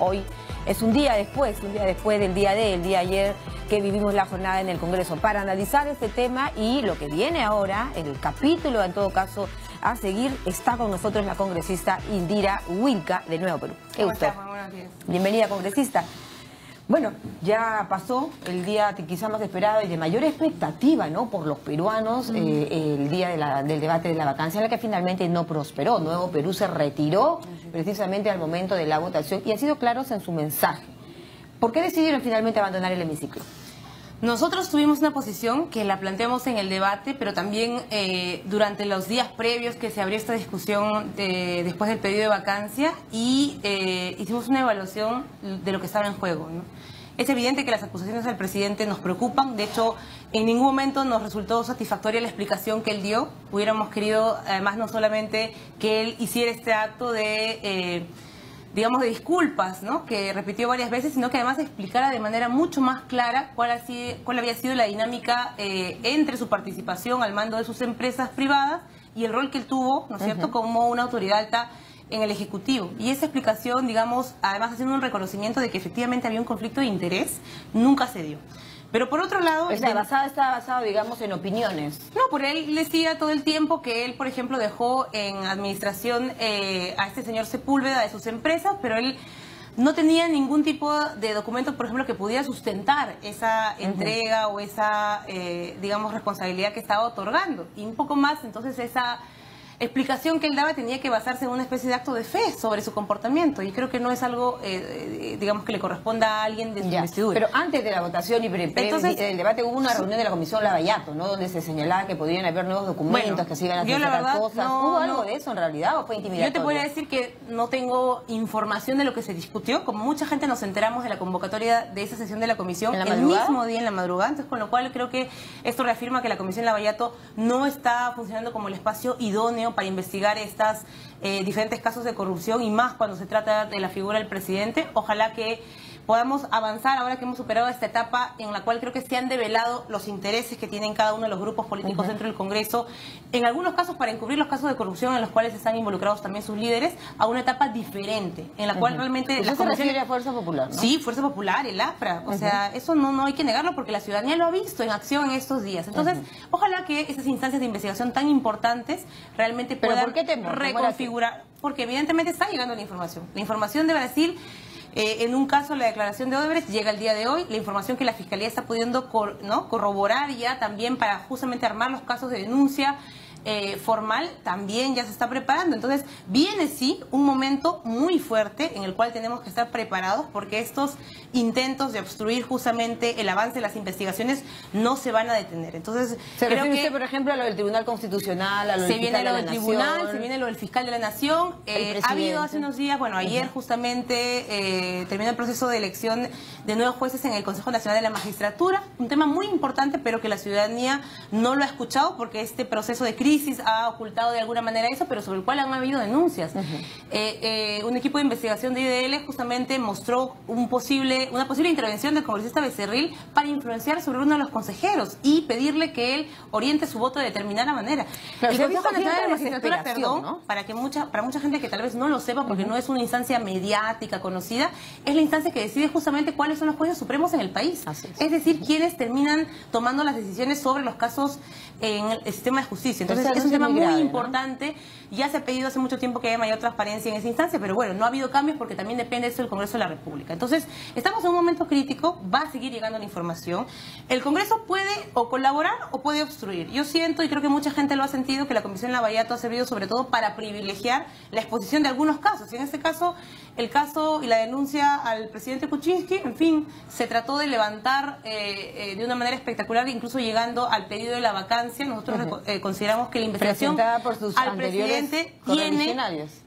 hoy es un día después del día el día ayer que vivimos la jornada en el Congreso, para analizar este tema y lo que viene ahora, el capítulo en todo caso a seguir. Está con nosotros la congresista Indira Wilca de Nuevo Perú. Qué gusto. Buenos días. Bienvenida, congresista. Bueno, ya pasó el día quizá más esperado y de mayor expectativa, ¿no?, por los peruanos, el día del debate de la vacancia, en la que finalmente no prosperó. Nuevo Perú se retiró precisamente al momento de la votación y han sido claros en su mensaje. ¿Por qué decidieron finalmente abandonar el hemiciclo? Nosotros tuvimos una posición que la planteamos en el debate, pero también durante los días previos que se abrió esta discusión después del pedido de vacancia, y hicimos una evaluación de lo que estaba en juego, ¿no? Es evidente que las acusaciones al presidente nos preocupan. De hecho, en ningún momento nos resultó satisfactoria la explicación que él dio. Hubiéramos querido, además, no solamente que él hiciera este acto de digamos, de disculpas, ¿no?, que repitió varias veces, sino que además explicara de manera mucho más clara cuál había sido la dinámica entre su participación al mando de sus empresas privadas y el rol que él tuvo, ¿no es cierto?, como una autoridad alta en el Ejecutivo. Y esa explicación, digamos, además haciendo un reconocimiento de que efectivamente había un conflicto de interés, nunca se dio. Pero por otro lado... Estaba basado, digamos, en opiniones. No, por él decía todo el tiempo que él, por ejemplo, dejó en administración a este señor Sepúlveda de sus empresas, pero él no tenía ningún tipo de documento, por ejemplo, que pudiera sustentar esa entrega o esa, digamos, responsabilidad que estaba otorgando. Y un poco más, entonces, esa explicación que él daba tenía que basarse en una especie de acto de fe sobre su comportamiento, y creo que no es algo, digamos, que le corresponda a alguien de su investidura. Pero antes de la votación y entonces el debate hubo una reunión de la Comisión Lavallato, ¿no?, donde se señalaba que podrían haber nuevos documentos, que se iban a censurar cosas. ¿Hubo algo de eso en realidad o fue intimidatorio? Yo te podría decir que no tengo información de lo que se discutió. Como mucha gente nos enteramos de la convocatoria de esa sesión de la Comisión el mismo día en la madrugada, entonces con lo cual creo que esto reafirma que la Comisión Lavallato no está funcionando como el espacio idóneo para investigar estas diferentes casos de corrupción, y más cuando se trata de la figura del presidente. Ojalá que podamos avanzar ahora que hemos superado esta etapa en la cual creo que se han develado los intereses que tienen cada uno de los grupos políticos dentro del Congreso, en algunos casos para encubrir los casos de corrupción en los cuales están involucrados también sus líderes, a una etapa diferente, en la cual realmente... ¿Eso se refiere a Fuerza Popular, no? Sí, Fuerza Popular, el APRA, o sea, eso no hay que negarlo porque la ciudadanía lo ha visto en acción en estos días. Entonces, ojalá que esas instancias de investigación tan importantes realmente puedan reconfigurar, porque evidentemente está llegando la información. La información de Brasil... en un caso, la declaración de Odebrecht llega el día de hoy. La información que la Fiscalía está pudiendo corroborar ya también para justamente armar los casos de denuncia formal, también ya se está preparando. Entonces viene sí un momento muy fuerte en el cual tenemos que estar preparados, porque estos intentos de obstruir justamente el avance de las investigaciones no se van a detener. Entonces ¿se refiere usted, por ejemplo, a lo del Tribunal Constitucional, a lo del fiscal de la Nación? Se viene lo del Tribunal, se viene lo del Fiscal de la Nación. Ha habido hace unos días, bueno, ayer justamente terminó el proceso de elección de nuevos jueces en el Consejo Nacional de la Magistratura, un tema muy importante, pero que la ciudadanía no lo ha escuchado porque este proceso de crisis ha ocultado de alguna manera eso, pero sobre el cual han habido denuncias. Un equipo de investigación de IDL justamente mostró una posible intervención del congresista Becerril para influenciar sobre uno de los consejeros y pedirle que él oriente su voto de determinada manera. Pero el Consejo Nacional de la Magistratura, perdón, ¿no?, para mucha gente que tal vez no lo sepa, porque no es una instancia mediática conocida, es la instancia que decide justamente cuáles son los jueces supremos en el país. Es decir, quienes terminan tomando las decisiones sobre los casos en el sistema de justicia. Entonces es un tema muy importante, ¿no? Ya se ha pedido hace mucho tiempo que haya mayor transparencia en esa instancia, pero bueno, no ha habido cambios porque también depende de eso del Congreso de la República. Entonces, estamos en un momento crítico, va a seguir llegando la información. El Congreso puede o colaborar o puede obstruir. Yo siento, y creo que mucha gente lo ha sentido, que la Comisión Lavallato ha servido sobre todo para privilegiar la exposición de algunos casos. Y en este caso, el caso y la denuncia al presidente Kuczynski, en fin, se trató de levantar de una manera espectacular, incluso llegando al pedido de la vacancia. Nosotros consideramos que la investigación por sus al presidente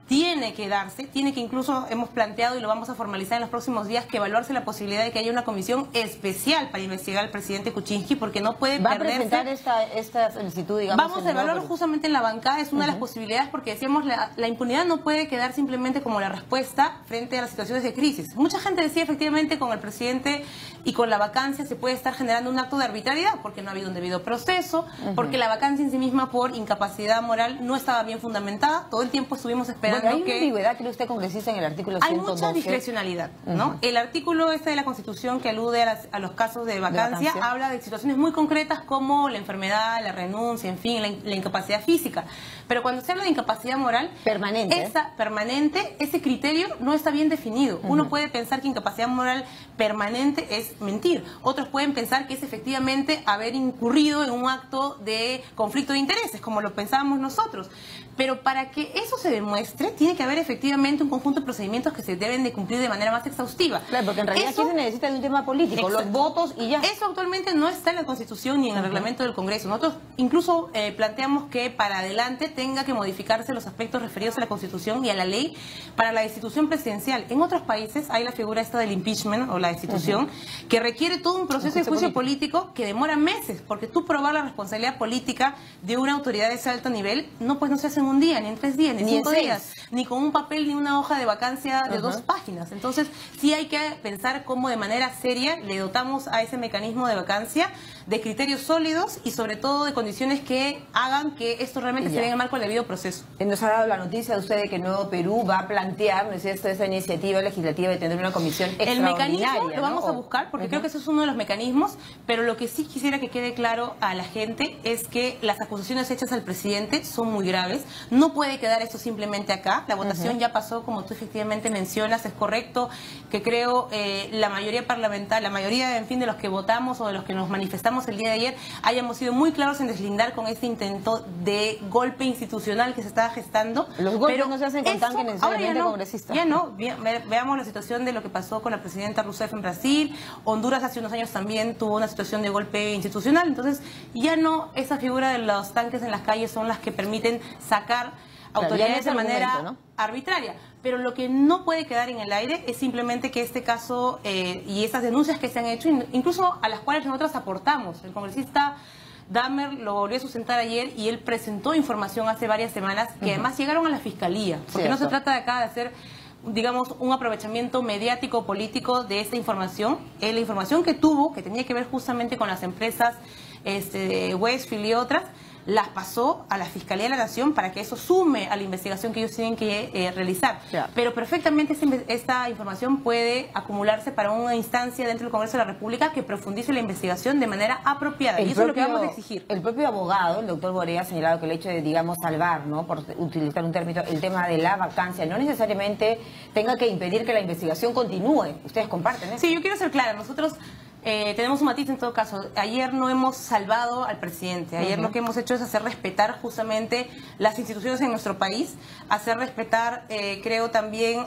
tiene que darse, tiene que, incluso hemos planteado y lo vamos a formalizar en los próximos días, que evaluarse la posibilidad de que haya una comisión especial para investigar al presidente Kuczynski, porque no puede perderse. ¿Va a presentar esta solicitud, digamos? Vamos a evaluarlo justamente en la bancada, es una de las posibilidades, porque decíamos, la impunidad no puede quedar simplemente como la respuesta frente a las situaciones de crisis. Mucha gente decía, efectivamente, con el presidente y con la vacancia se puede estar generando un acto de arbitrariedad, porque no ha habido un debido proceso, porque la vacancia en sí misma, por incapacidad moral, no estaba bien fundamentada. Todo el tiempo estuvimos esperando considerando hay una que... ambigüedad, cree usted, congresista, en el artículo Hay 112. mucha discrecionalidad, ¿no? El artículo de la Constitución que alude a los casos de vacancia habla de situaciones muy concretas como la enfermedad, la renuncia, en fin, la incapacidad física. Pero cuando se habla de incapacidad moral... Permanente, ese criterio no está bien definido. Uno puede pensar que incapacidad moral permanente es mentir. Otros pueden pensar que es efectivamente haber incurrido en un acto de conflicto de intereses, como lo pensábamos nosotros. Pero para que eso se demuestre, tiene que haber efectivamente un conjunto de procedimientos que se deben de cumplir de manera más exhaustiva. Claro, porque en realidad aquí se necesita de un tema político, los votos y ya. Eso actualmente no está en la Constitución ni en el reglamento del Congreso. Nosotros incluso planteamos que para adelante tenga que modificarse los aspectos referidos a la Constitución y a la ley para la destitución presidencial. En otros países hay la figura esta del impeachment o la destitución que requiere todo un proceso de juicio político que demora meses, porque tú probar la responsabilidad política de una autoridad de ese alto nivel no se hace en un día, ni en 3 días, ni en 5 días, ni con un papel ni una hoja de vacancia de 2 páginas. Entonces sí hay que pensar cómo de manera seria le dotamos a ese mecanismo de vacancia de criterios sólidos y sobre todo de condiciones que hagan que esto realmente se vea en el marco del debido proceso. Nos ha dado la noticia de usted de que Nuevo Perú va a plantear, ¿no es cierto?, esa iniciativa legislativa de tener una comisión extraordinaria. El mecanismo lo vamos a buscar porque creo que ese es uno de los mecanismos, pero lo que sí quisiera que quede claro a la gente es que las acusaciones hechas al presidente son muy graves. No puede quedar esto simplemente acá. La votación ya pasó, como tú efectivamente mencionas. Es correcto que creo la mayoría parlamentaria, la mayoría, en fin, de los que votamos o de los que nos manifestamos el día de ayer, hayamos sido muy claros en deslindar con este intento de golpe institucional que se estaba gestando. Los golpes no se hacen con tanque necesariamente congresista. Ya no. Veamos la situación de lo que pasó con la presidenta Rousseff en Brasil. Honduras hace unos años también tuvo una situación de golpe institucional. Entonces, ya no esa figura de los tanques en las calles son las que permiten sacar autoridades de manera arbitraria. Pero lo que no puede quedar en el aire es simplemente que este caso y esas denuncias que se han hecho, incluso a las cuales nosotros aportamos. El congresista Dahmer lo volvió a sustentar ayer y él presentó información hace varias semanas que además llegaron a la Fiscalía. Porque no se trata de acá de hacer, digamos, un aprovechamiento mediático político de esta información. La información que tuvo, que tenía que ver justamente con las empresas Westfield y otras, las pasó a la Fiscalía de la Nación para que eso sume a la investigación que ellos tienen que realizar. Pero perfectamente esta información puede acumularse para una instancia dentro del Congreso de la República que profundice la investigación de manera apropiada. Y eso es lo que vamos a exigir. El propio abogado, el doctor Borea, ha señalado que el hecho de, digamos, salvar, ¿no?, por utilizar un término, el tema de la vacancia, no necesariamente tenga que impedir que la investigación continúe. ¿Ustedes comparten eso? Sí, yo quiero ser clara. Nosotros tenemos un matiz en todo caso. Ayer no hemos salvado al presidente. Ayer lo que hemos hecho es hacer respetar justamente las instituciones en nuestro país, hacer respetar, creo también,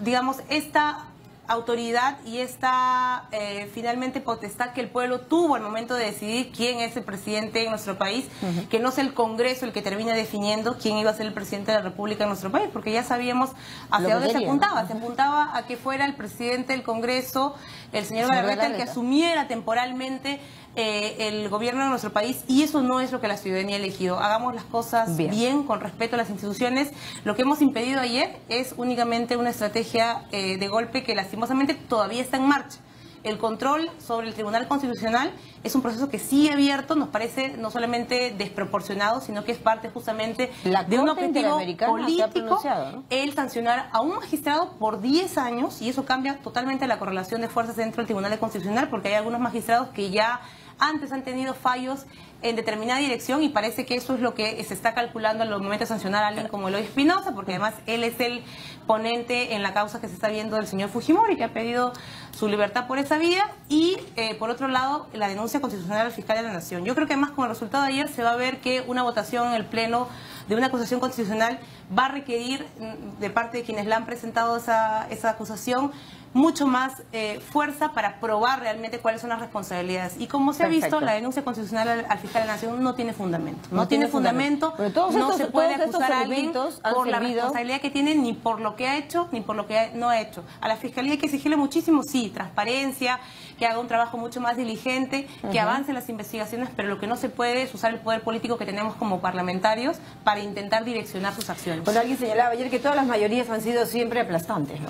digamos, esta autoridad y esta finalmente potestad que el pueblo tuvo al momento de decidir quién es el presidente en nuestro país, que no es el Congreso el que termina definiendo quién iba a ser el presidente de la República en nuestro país, porque ya sabíamos hacia dónde se apuntaba. Se apuntaba a que fuera el presidente del Congreso, el señor Galarreta, el que asumiera temporalmente el gobierno de nuestro país, y eso no es lo que la ciudadanía ha elegido. Hagamos las cosas bien, con respeto a las instituciones. Lo que hemos impedido ayer es únicamente una estrategia de golpe que lastimosamente todavía está en marcha. El control sobre el Tribunal Constitucional es un proceso que sí abierto, nos parece no solamente desproporcionado, sino que es parte justamente de un objetivo político, ¿no?, el sancionar a un magistrado por 10 años, y eso cambia totalmente la correlación de fuerzas dentro del Tribunal Constitucional, porque hay algunos magistrados que ya antes han tenido fallos en determinada dirección y parece que eso es lo que se está calculando al momento de sancionar a alguien como Eloy Espinosa, porque además él es el ponente en la causa que se está viendo del señor Fujimori, que ha pedido su libertad por esa vía, y por otro lado la denuncia constitucional al fiscal de la Nación. Yo creo que además con el resultado de ayer se va a ver que una votación en el Pleno de una acusación constitucional va a requerir de parte de quienes la han presentado esa acusación mucho más fuerza para probar realmente cuáles son las responsabilidades. Y como se ha visto, la denuncia constitucional al fiscal de la Nación no tiene fundamento. No tiene fundamento, no se puede acusar a alguien por la responsabilidad que tiene, ni por lo que ha hecho, ni por lo que no ha hecho. A la Fiscalía hay que exigirle muchísimo, sí, transparencia, que haga un trabajo mucho más diligente, que avance las investigaciones, pero lo que no se puede es usar el poder político que tenemos como parlamentarios para intentar direccionar sus acciones. Bueno, alguien señalaba ayer que todas las mayorías han sido siempre aplastantes, ¿no?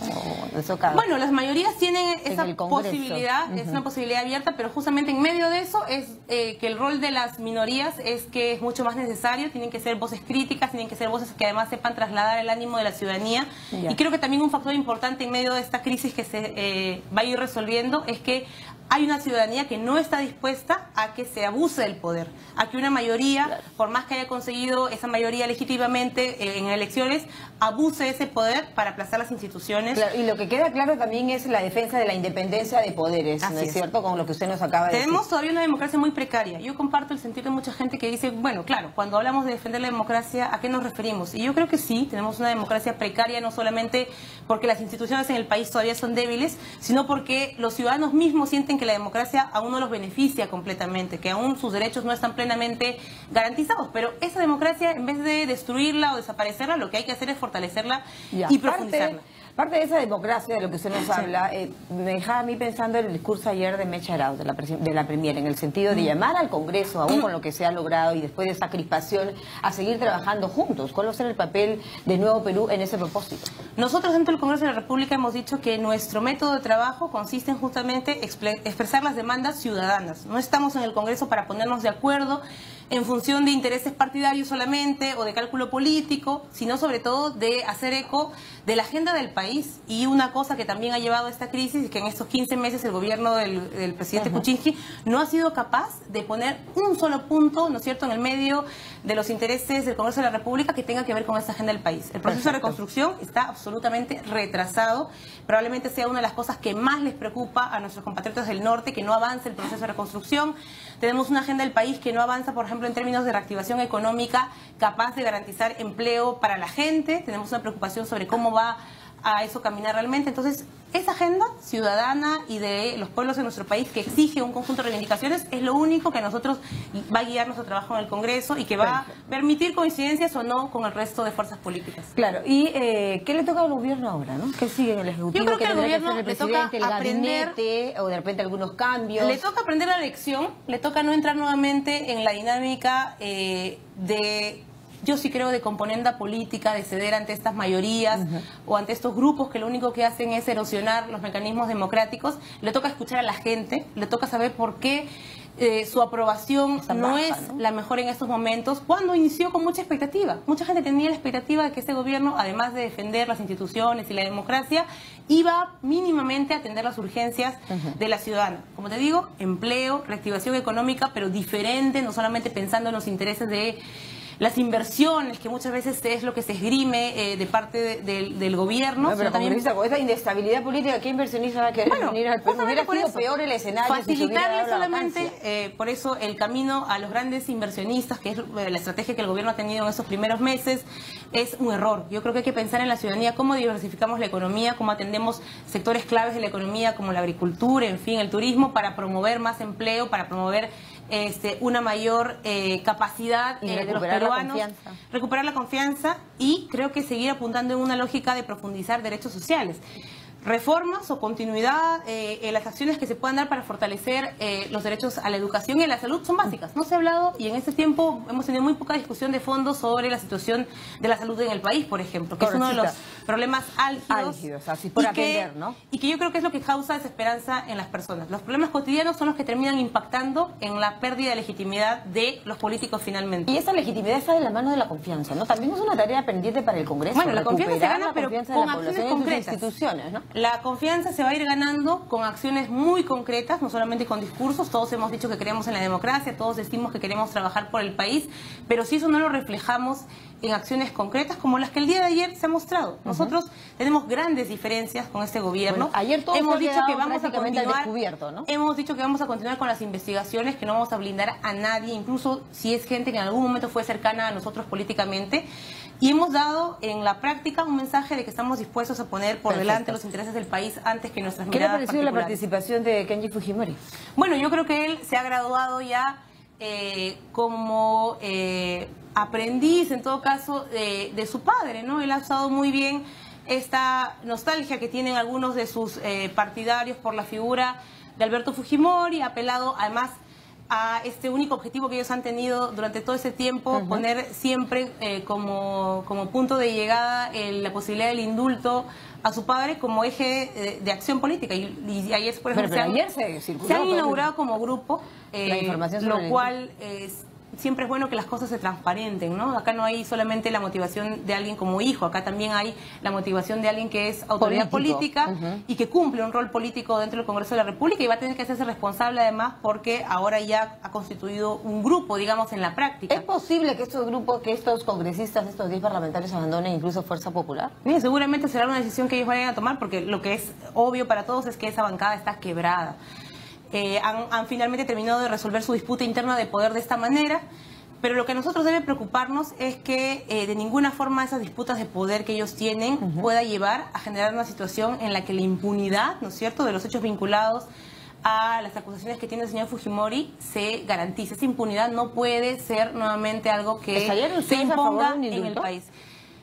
Bueno, las mayorías tienen esa posibilidad, es una posibilidad abierta, pero justamente en medio de eso es que el rol de las minorías es que es mucho más necesario, tienen que ser voces críticas, tienen que ser voces que además sepan trasladar el ánimo de la ciudadanía. Y creo que también un factor importante en medio de esta crisis que se va a ir resolviendo es que hay una ciudadanía que no está dispuesta a que se abuse del poder, a que una mayoría, por más que haya conseguido esa mayoría legítimamente en elecciones, abuse de ese poder para aplazar las instituciones. Claro, y lo que queda claro también es la defensa de la independencia de poderes, ¿no es cierto? Con lo que usted nos acaba de decir. Tenemos todavía una democracia muy precaria. Yo comparto el sentir de mucha gente que dice, bueno, claro, cuando hablamos de defender la democracia, ¿a qué nos referimos? Y yo creo que sí, tenemos una democracia precaria, no solamente porque las instituciones en el país todavía son débiles, sino porque los ciudadanos mismos sienten que la democracia aún no los beneficia completamente, que aún sus derechos no están plenamente garantizados. Pero esa democracia, en vez de destruirla o desaparecerla, lo que hay que hacer es fortalecerla y profundizarla. Parte de esa democracia de lo que usted nos habla, me dejaba a mí pensando en el discurso ayer de Mecha Arauz, de la Premier, en el sentido de llamar al Congreso, aún con lo que se ha logrado y después de esa crispación, a seguir trabajando juntos. ¿Cuál va a ser el papel de Nuevo Perú en ese propósito? Nosotros dentro del Congreso de la República hemos dicho que nuestro método de trabajo consiste en justamente expresar las demandas ciudadanas. No estamos en el Congreso para ponernos de acuerdo en función de intereses partidarios solamente o de cálculo político, sino sobre todo de hacer eco de la agenda del país. Y una cosa que también ha llevado a esta crisis es que en estos 15 meses el gobierno del presidente Kuczynski no ha sido capaz de poner un solo punto, ¿no es cierto?, en el medio de los intereses del Congreso de la República que tenga que ver con esta agenda del país. El proceso de reconstrucción está absolutamente retrasado. Probablemente sea una de las cosas que más les preocupa a nuestros compatriotas del norte, que no avance el proceso de reconstrucción. Tenemos una agenda del país que no avanza, por ejemplo, en términos de reactivación económica capaz de garantizar empleo para la gente. Tenemos una preocupación sobre cómo va a eso caminar realmente. Entonces, esa agenda ciudadana y de los pueblos de nuestro país que exige un conjunto de reivindicaciones es lo único que a nosotros va a guiar nuestro trabajo en el Congreso y que va a permitir coincidencias o no con el resto de fuerzas políticas. Claro, y ¿qué le toca al gobierno ahora, no? ¿Qué sigue en el Ejecutivo? Yo creo que al gobierno le toca aprender, o de repente algunos cambios. Le toca aprender la lección, le toca no entrar nuevamente en la dinámica de... Yo sí creo de componenda política, de ceder ante estas mayorías o ante estos grupos que lo único que hacen es erosionar los mecanismos democráticos. Le toca escuchar a la gente, le toca saber por qué su aprobación no es la mejor en estos momentos, cuando inició con mucha expectativa. Mucha gente tenía la expectativa de que este gobierno, además de defender las instituciones y la democracia, iba mínimamente a atender las urgencias de la ciudadana. Como te digo, empleo, reactivación económica, pero diferente, no solamente pensando en los intereses de las inversiones, que muchas veces es lo que se esgrime de parte del gobierno. No, pero también con esa inestabilidad política, ¿qué inversionista va a querer venir al Perú? Hubiera sido peor el escenario facilitarle solamente, por eso el camino a los grandes inversionistas, que es la estrategia que el gobierno ha tenido en esos primeros meses, es un error. Yo creo que hay que pensar en la ciudadanía, cómo diversificamos la economía, cómo atendemos sectores claves de la economía, como la agricultura, en fin, el turismo, para promover más empleo, para promover una mayor capacidad de los peruanos, recuperar la confianza y creo que seguir apuntando en una lógica de profundizar derechos sociales. Reformas o continuidad en las acciones que se puedan dar para fortalecer los derechos a la educación y a la salud son básicas. No se ha hablado y en este tiempo hemos tenido muy poca discusión de fondo sobre la situación de la salud en el país, por ejemplo, que es uno de los problemas álgidos así por atender, ¿no? Y que yo creo que es lo que causa desesperanza en las personas. Los problemas cotidianos son los que terminan impactando en la pérdida de legitimidad de los políticos finalmente. Y esa legitimidad está de la mano de la confianza, ¿no? También es una tarea pendiente para el Congreso. Bueno, la confianza se gana, pero con acciones concretas. Instituciones, ¿no? La confianza se va a ir ganando con acciones muy concretas, no solamente con discursos. Todos hemos dicho que creemos en la democracia, todos decimos que queremos trabajar por el país, pero si eso no lo reflejamos en acciones concretas como las que el día de ayer se ha mostrado. Nosotros tenemos grandes diferencias con este gobierno. Bueno, ayer todo hemos dicho que vamos a continuar, ¿no? Hemos dicho que vamos a continuar con las investigaciones, que no vamos a blindar a nadie, incluso si es gente que en algún momento fue cercana a nosotros políticamente. Y hemos dado en la práctica un mensaje de que estamos dispuestos a poner por delante los intereses del país antes que nuestras miradas particulares. ¿Qué le ha parecido la participación de Kenji Fujimori? Bueno, yo creo que él se ha graduado ya como aprendiz, en todo caso, de su padre, ¿no? Él ha usado muy bien esta nostalgia que tienen algunos de sus partidarios por la figura de Alberto Fujimori, ha apelado además a este único objetivo que ellos han tenido durante todo ese tiempo, poner siempre como punto de llegada la posibilidad del indulto a su padre como eje de acción política. Y ayer, por ejemplo, ayer se han inaugurado como grupo, la información lo cual siempre es bueno que las cosas se transparenten, ¿no? Acá no hay solamente la motivación de alguien como hijo, acá también hay la motivación de alguien que es autoridad política y que cumple un rol político dentro del Congreso de la República y va a tener que hacerse responsable además porque ahora ya ha constituido un grupo, digamos, en la práctica. ¿Es posible que estos grupos, que estos congresistas, estos 10 parlamentarios abandonen incluso Fuerza Popular? Bien, seguramente será una decisión que ellos vayan a tomar porque lo que es obvio para todos es que esa bancada está quebrada. Han finalmente terminado de resolver su disputa interna de poder de esta manera, pero lo que a nosotros debe preocuparnos es que de ninguna forma esas disputas de poder que ellos tienen pueda llevar a generar una situación en la que la impunidad, ¿no es cierto?, de los hechos vinculados a las acusaciones que tiene el señor Fujimori se garantice. Esa impunidad no puede ser nuevamente algo que se imponga en el país.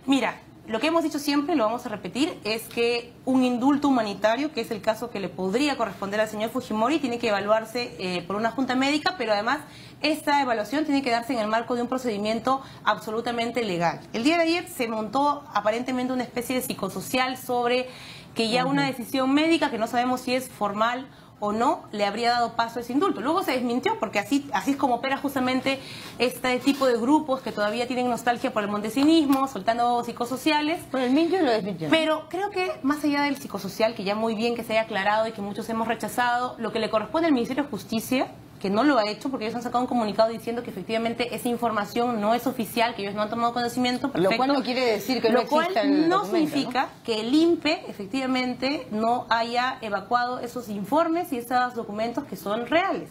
Mira, lo que hemos dicho siempre, lo vamos a repetir, es que un indulto humanitario, que es el caso que le podría corresponder al señor Fujimori, tiene que evaluarse por una junta médica, pero además esta evaluación tiene que darse en el marco de un procedimiento absolutamente legal. El día de ayer se montó aparentemente una especie de psicosocial sobre que ya una decisión médica, que no sabemos si es formal o no, le habría dado paso a ese indulto. Luego se desmintió porque así es como opera justamente este tipo de grupos que todavía tienen nostalgia por el montesinismo, soltando psicosociales. Bueno, el mintió y lo desmintió. Pero creo que más allá del psicosocial, que ya muy bien que se haya aclarado y que muchos hemos rechazado, lo que le corresponde al Ministerio de Justicia, que no lo ha hecho porque ellos han sacado un comunicado diciendo que efectivamente esa información no es oficial, que ellos no han tomado conocimiento. Perfecto. Lo cual no quiere decir que no exista el no documento, significa, ¿no?, que el INPE efectivamente no haya evacuado esos informes y esos documentos que son reales.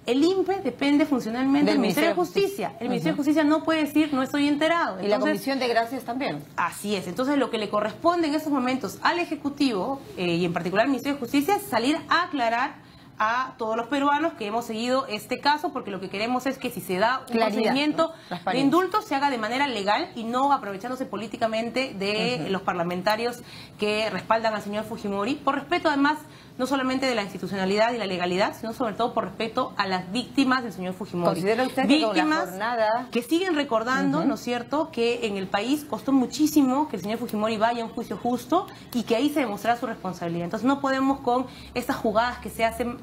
El INPE depende funcionalmente del Ministerio de Justicia. El Ministerio de Justicia no puede decir no estoy enterado. Entonces, y la Comisión de Gracias también. Así es. Entonces lo que le corresponde en estos momentos al Ejecutivo y en particular al Ministerio de Justicia es salir a aclarar a todos los peruanos que hemos seguido este caso, porque lo que queremos es que si se da un procedimiento de indulto se haga de manera legal y no aprovechándose políticamente de los parlamentarios que respaldan al señor Fujimori, por respeto además no solamente de la institucionalidad y la legalidad, sino sobre todo por respeto a las víctimas del señor Fujimori. ¿Considera usted que con la jornada que siguen recordando, ¿no es cierto?, que en el país costó muchísimo que el señor Fujimori vaya a un juicio justo y que ahí se demostrará su responsabilidad. Entonces no podemos con estas jugadas que se hacen,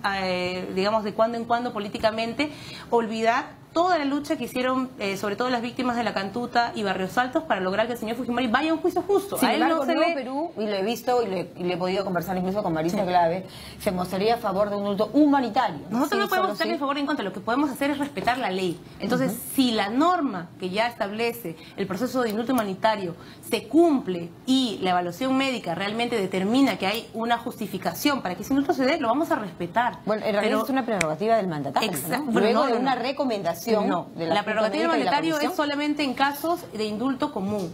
digamos, de cuando en cuando políticamente, olvidar toda la lucha que hicieron, sobre todo las víctimas de la Cantuta y Barrios Altos, para lograr que el señor Fujimori vaya a un juicio justo. Sin embargo, Perú, y lo he visto y le he podido conversar incluso con Marisa Glave, se mostraría a favor de un indulto humanitario. Nosotros no podemos estar en favor o en contra, lo que podemos hacer es respetar la ley. Entonces, si la norma que ya establece el proceso de indulto humanitario se cumple y la evaluación médica realmente determina que hay una justificación para que ese indulto se dé, lo vamos a respetar. Bueno, en realidad es una prerrogativa del mandatario, ¿no? Luego de una recomendación. No, la prerrogativa del mandatario es solamente en casos de indulto común.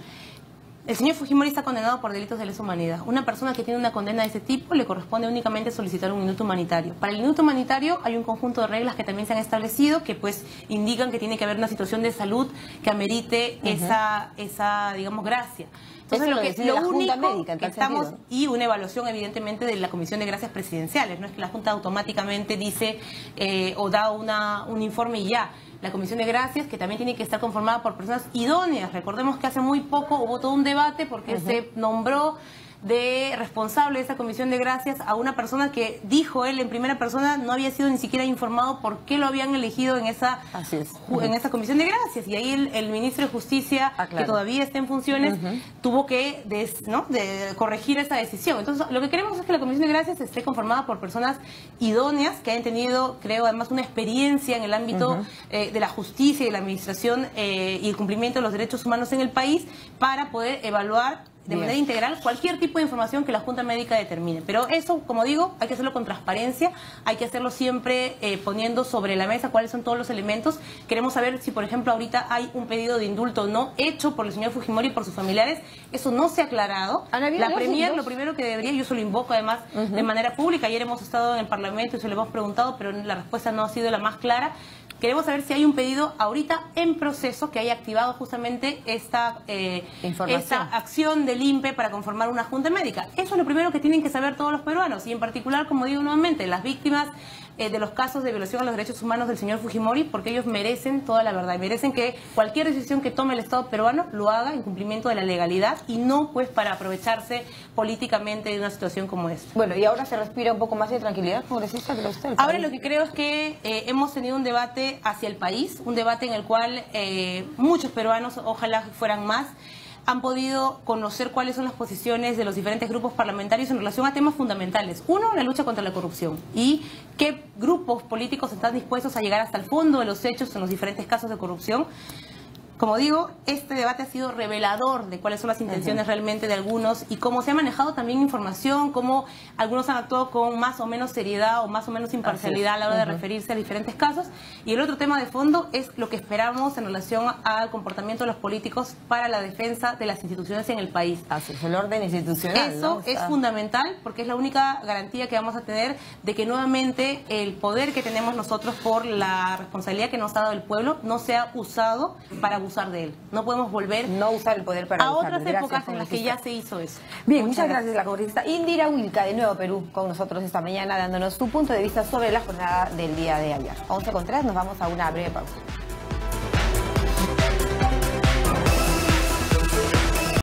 El señor Fujimori está condenado por delitos de lesa humanidad. Una persona que tiene una condena de ese tipo le corresponde únicamente solicitar un indulto humanitario. Para el indulto humanitario hay un conjunto de reglas que también se han establecido que pues indican que tiene que haber una situación de salud que amerite esa digamos, gracia. Entonces lo único médica, que estamos, y una evaluación evidentemente de la Comisión de Gracias Presidenciales, no es que la Junta automáticamente dice o da un informe y ya. La Comisión de Gracias, que también tiene que estar conformada por personas idóneas. Recordemos que hace muy poco hubo todo un debate porque se nombró de responsable de esa Comisión de Gracias a una persona que, dijo él en primera persona, no había sido ni siquiera informado por qué lo habían elegido en esa Comisión de Gracias. Y ahí el ministro de Justicia, que todavía está en funciones, tuvo que de corregir esa decisión. Entonces, lo que queremos es que la Comisión de Gracias esté conformada por personas idóneas, que hayan tenido, creo, además una experiencia en el ámbito de la justicia y de la administración y el cumplimiento de los derechos humanos en el país, para poder evaluar de manera integral cualquier tipo de información que la Junta Médica determine. Pero eso, como digo, hay que hacerlo con transparencia, hay que hacerlo siempre poniendo sobre la mesa cuáles son todos los elementos. Queremos saber si, por ejemplo, ahorita hay un pedido de indulto o no hecho por el señor Fujimori y por sus familiares. Eso no se ha aclarado. La Premier, lo primero que debería, yo se lo invoco además de manera pública, ayer hemos estado en el Parlamento y se lo hemos preguntado, pero la respuesta no ha sido la más clara, Queremos saber si hay un pedido ahorita en proceso que haya activado justamente esta acción del INPE para conformar una junta médica. Eso es lo primero que tienen que saber todos los peruanos y en particular, como digo nuevamente, las víctimas de los casos de violación a los derechos humanos del señor Fujimori, porque ellos merecen toda la verdad y merecen que cualquier decisión que tome el Estado peruano lo haga en cumplimiento de la legalidad y no pues para aprovecharse políticamente de una situación como esta. Bueno, y ahora se respira un poco más de tranquilidad, congresista, que usted. Ahora lo que creo es que hemos tenido un debate hacia el país, un debate en el cual muchos peruanos, ojalá fueran más, han podido conocer cuáles son las posiciones de los diferentes grupos parlamentarios en relación a temas fundamentales. Uno, la lucha contra la corrupción y qué grupos políticos están dispuestos a llegar hasta el fondo de los hechos en los diferentes casos de corrupción. Como digo, este debate ha sido revelador de cuáles son las intenciones realmente de algunos y cómo se ha manejado también información, cómo algunos han actuado con más o menos seriedad o más o menos imparcialidad a la hora de referirse a diferentes casos. Y el otro tema de fondo es lo que esperamos en relación al comportamiento de los políticos para la defensa de las instituciones en el país. Así es, el orden institucional. Eso es fundamental porque es la única garantía que vamos a tener de que nuevamente el poder que tenemos nosotros por la responsabilidad que nos ha dado el pueblo no sea usado para abusar de él. No podemos volver no usar el poder para a abusarlo. otras épocas en las que ya se hizo eso. Bien, muchas gracias, la congresista Indira Wilca de Nuevo Perú con nosotros esta mañana dándonos tu punto de vista sobre la jornada del día de ayer. 11:03, nos vamos a una breve pausa.